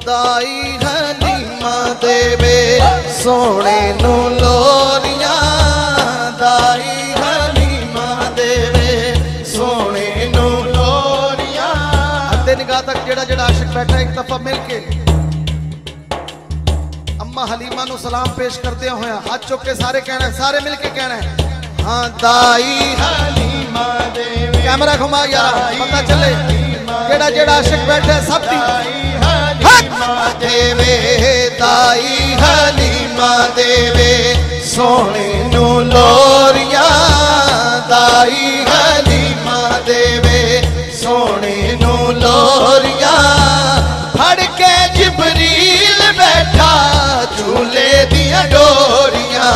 दाई हलीमा देवे सोने नू लोरियां, दाई हलीमा देवे सोने नू लोरियां। अद्धे निगाह तक जेड़ा जेड़ा आशिक बैठा एक दफा मिल के अम्मा हलीमा नू सलाम पेश करते हुए हाथ चुक के सारे कहना, सारे मिल के कहना है हाँ दाई हलीमा देवे। कैमरा घुमा यार पता चले जेड़ा जेड़ा आशिक बैठे सब देवे, दाई हलीमा देवे सोने नू लोरियां, दाई हलीमा देवे सोने नू लोरियां। फड़ के जिबरील बैठा झूले दिया डोरियां,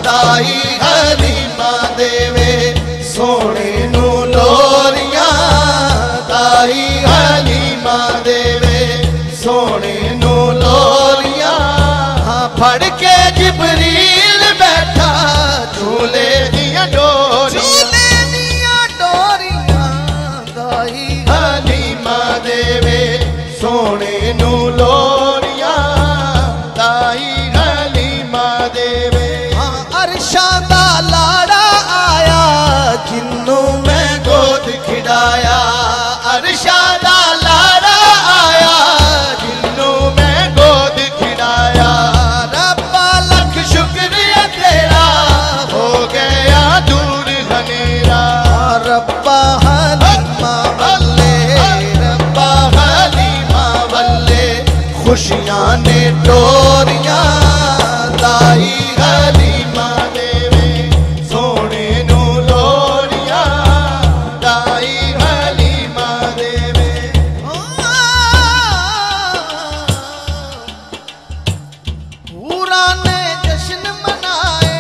दाई हलीमा देवे सोने नू लोरियां, दाई हलीमा देवे सोने नू लोरियां। हाँ फड़ के जिबरील बैठा झूले दिया डोरियां, दाई हलीमा देवे सोने नू लोरियां, दाई हलीमा देवे। हाँ अरशा दा लाड़ा आया जिन्नू मैं गोद खिड़ाया, अरशा दा लाड़ा आया जिन्नू मैं गोद खिड़ाया। रब्बा लख शुक्रिया तेरा हो गया दूर हनेरा, रब्बा हलीमा वल्ले, रब्बा हलीमा वल्ले खुशियां ने टोरियां, दाई हलीमा देवे सोने नू लोरियां, दाई हलीमा देवे। पूरा ने जश्न मनाए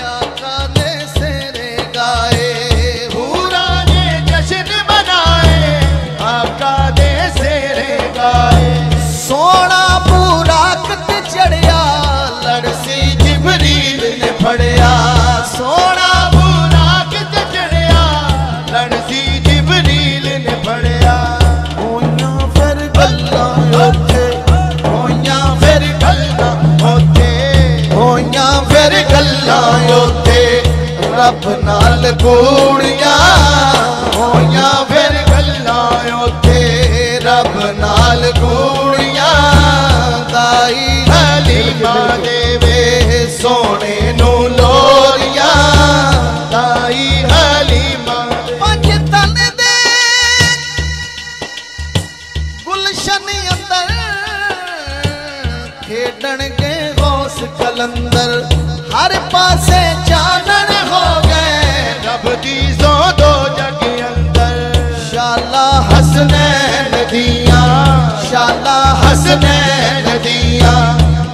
आका ने सेरे गाए, पूरा ने जश्न मनाए आका ने सेरे गाए। सोना पूरा कत चढ़िया लड़सी जिबरील ने फड़िया, सोना पूरा कत चढ़िया लड़सी जिबरील ने फड़िया। होइयां फिर गल्लां ओथे, होइयां फिर गल्लां ओथे, होइयां फिर गल्लां ओथे रब नाल कूड़ियां, होइयां फिर गल्लां ओथे रब नाल कूड़ियां। दाई हलीमा देवे सोने नू लोरियां, दाई हलीमा। पंज तन दे गुलशन अंदर खेडण के गौस कलंदर, हर पासे चानन हो गए रब दी सो दो जग अंदर। शाला हसनैन दियां, शाला हसनैन दियां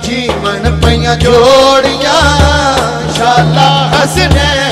जीवन पईयां जोड़ियां, शाला हसनैन